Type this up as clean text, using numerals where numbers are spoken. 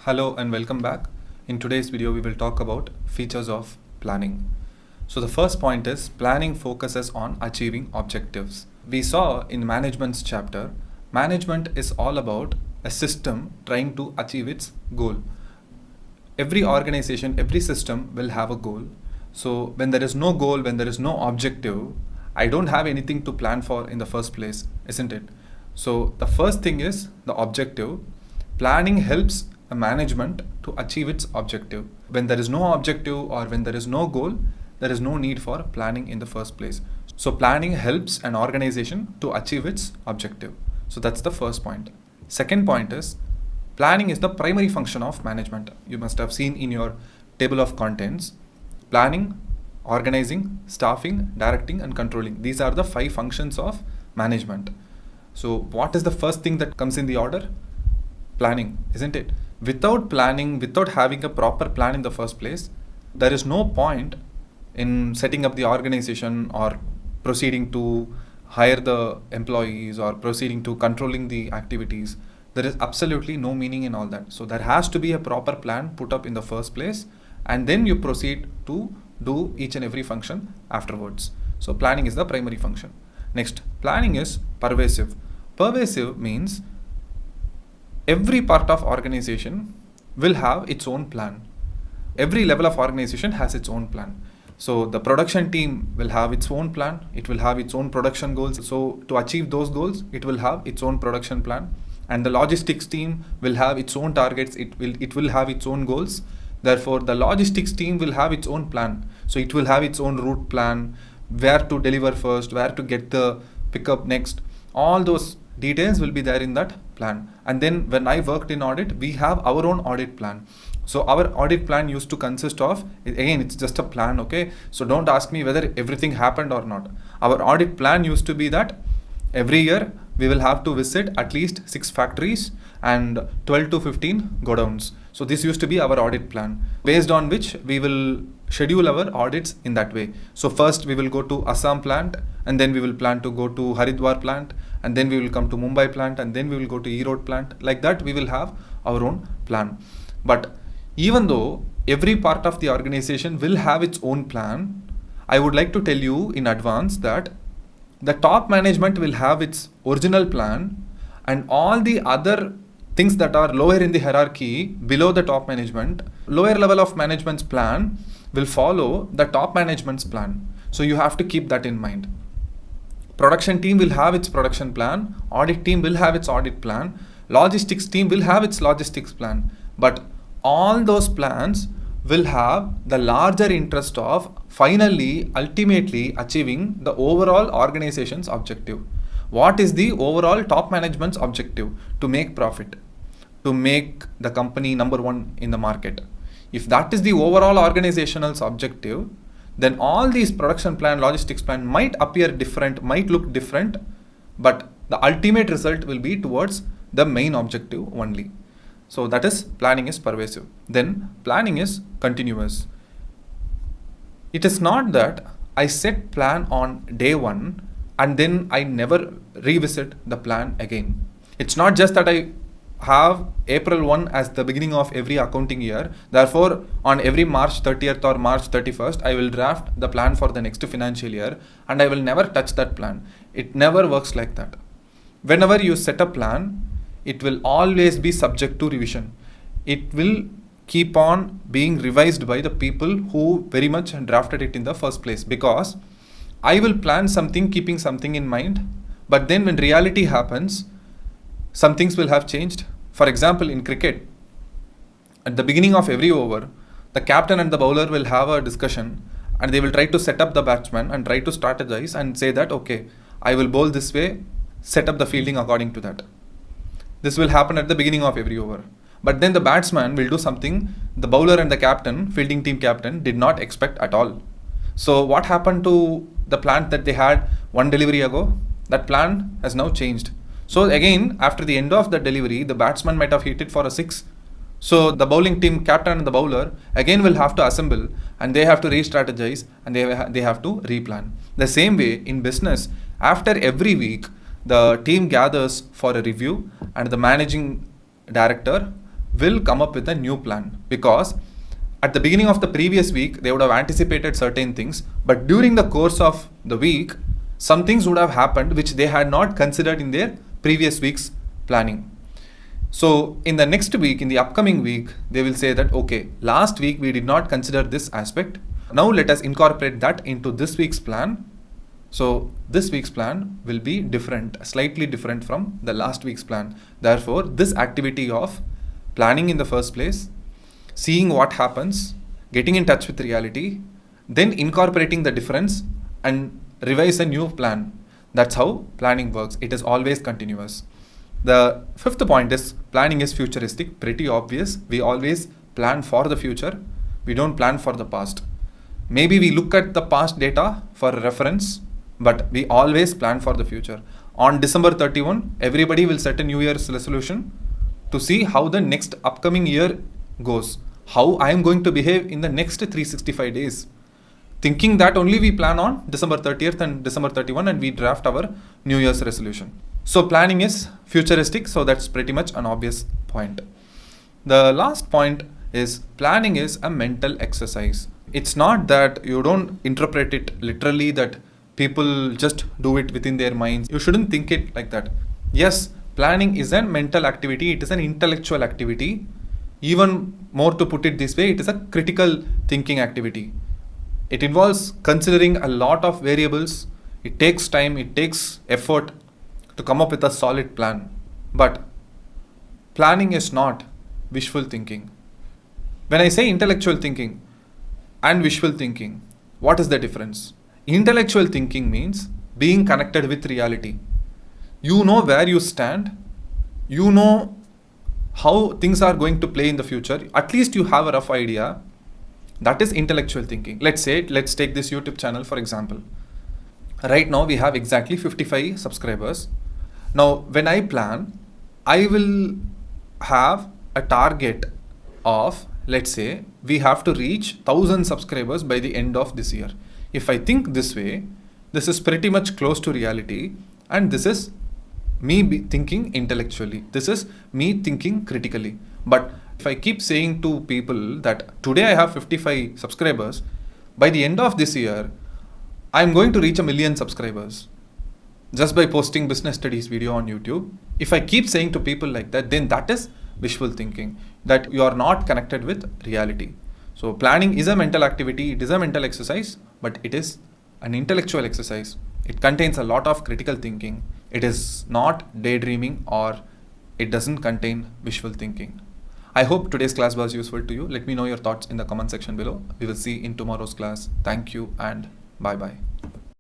Hello and welcome back. In today's video, we will talk about features of planning. So the first point is planning focuses on achieving objectives. We saw in management's chapter, management is all about a system trying to achieve its goal. Every organization, every system will have a goal. So when there is no goal, when there is no objective, I don't have anything to plan for in the first place, isn't it? So the first thing is the objective. Planning helps a management to achieve its objective. When there is no objective or when there is no goal, there is no need for planning in the first place. So planning helps an organization to achieve its objective. So that's the first point. Second point is planning is the primary function of management. You must have seen in your table of contents, planning, organizing, staffing, directing and controlling. These are the 5 functions of management. So what is the first thing that comes in the order? Planning, isn't it? Without planning, without having a proper plan in the first place, there is no point in setting up the organization or proceeding to hire the employees or proceeding to controlling the activities. There is absolutely no meaning in all that. So there has to be a proper plan put up in the first place, and then you proceed to do each and every function afterwards. So planning is the primary function. Next, planning is pervasive. Pervasive means every part of organization will have its own plan. Every level of organization has its own plan. So the production team will have its own plan. It will have its own production goals. So to achieve those goals, it will have its own production plan. And the logistics team will have its own targets. It will have its own goals. Therefore, the logistics team will have its own plan. So it will have its own route plan, where to deliver first, where to get the pickup next. All those details will be there in that plan. And then when I worked in audit, we have our own audit plan. So our audit plan used to consist of, again, it's just a plan, okay? So don't ask me whether everything happened or not. Our audit plan used to be that every year we will have to visit at least 6 factories and 12 to 15 godowns. So this used to be our audit plan, based on which we will schedule our audits in that way. So first we will go to Assam plant, and then we will plan to go to Haridwar plant, and then we will come to Mumbai plant, and then we will go to Erode plant. Like that, we will have our own plan. But even though every part of the organization will have its own plan, I would like to tell you in advance that the top management will have its original plan, and all the other things that are lower in the hierarchy below the top management, lower level of management's plan will follow the top management's plan. So you have to keep that in mind. Production team will have its production plan, audit team will have its audit plan, logistics team will have its logistics plan. But all those plans will have the larger interest of finally, ultimately achieving the overall organization's objective. What is the overall top management's objective? To make profit, to make the company number 1 in the market. If that is the overall organizational objective, then all these production plan, logistics plan might appear different, might look different, but the ultimate result will be towards the main objective only. So that is, planning is pervasive. Then planning is continuous. It is not that I set plan on day 1 and then I never revisit the plan again. It's not just that I have April 1 as the beginning of every accounting year. Therefore, on every March 30th or March 31st, I will draft the plan for the next financial year and I will never touch that plan. It never works like that. Whenever you set a plan, it will always be subject to revision. It will keep on being revised by the people who very much drafted it in the first place, because I will plan something keeping something in mind, but then when reality happens, some things will have changed. For example, in cricket, at the beginning of every over, the captain and the bowler will have a discussion and they will try to set up the batsman and try to strategize and say that, okay, I will bowl this way, set up the fielding according to that. This will happen at the beginning of every over. But then the batsman will do something the bowler and the captain, fielding team captain, did not expect at all. So what happened to the plan that they had 1 delivery ago? That plan has now changed. So again, after the end of the delivery, the batsman might have hit it for a 6. So the bowling team captain and the bowler again will have to assemble, and they have to re-strategize, and they have to replan. The same way in business, after every week, the team gathers for a review, and the managing director will come up with a new plan, because at the beginning of the previous week they would have anticipated certain things, but during the course of the week some things would have happened which they had not considered in their previous week's planning. So in the next week, in the upcoming week, they will say that, okay, last week we did not consider this aspect. Now let us incorporate that into this week's plan. So this week's plan will be different, slightly different from the last week's plan. Therefore, this activity of planning in the first place, seeing what happens, getting in touch with reality, then incorporating the difference and revise a new plan. That's how planning works. It is always continuous. The fifth point is planning is futuristic. Pretty obvious. We always plan for the future. We don't plan for the past. Maybe we look at the past data for reference, but we always plan for the future. On December 31, everybody will set a New Year's resolution to see how the next upcoming year goes, how I am going to behave in the next 365 days. Thinking that only we plan on December 30th and December 31 and we draft our New Year's resolution. So planning is futuristic, so that's pretty much an obvious point. The last point is planning is a mental exercise. It's not that you don't interpret it literally, that people just do it within their minds. You shouldn't think it like that. Yes, planning is a mental activity, it is an intellectual activity. Even more to put it this way, it is a critical thinking activity. It involves considering a lot of variables. It takes time, it takes effort to come up with a solid plan. But planning is not wishful thinking. When I say intellectual thinking and wishful thinking, what is the difference? Intellectual thinking means being connected with reality. You know where you stand. You know how things are going to play in the future. At least you have a rough idea. That is intellectual thinking. Let's take this YouTube channel for example. Right now we have exactly 55 subscribers. Now when I plan, I will have a target of, let's say, we have to reach 1000 subscribers by the end of this year. If I think this way, this is pretty much close to reality, and this is me thinking intellectually. This is me thinking critically. But if I keep saying to people that today I have 55 subscribers, by the end of this year, I'm going to reach 1 million subscribers just by posting business studies video on YouTube. If I keep saying to people like that, then that is wishful thinking, that you are not connected with reality. So planning is a mental activity, it is a mental exercise, but it is an intellectual exercise. It contains a lot of critical thinking. It is not daydreaming, or it doesn't contain wishful thinking. I hope today's class was useful to you. Let me know your thoughts in the comment section below. We will see in tomorrow's class. Thank you and bye bye.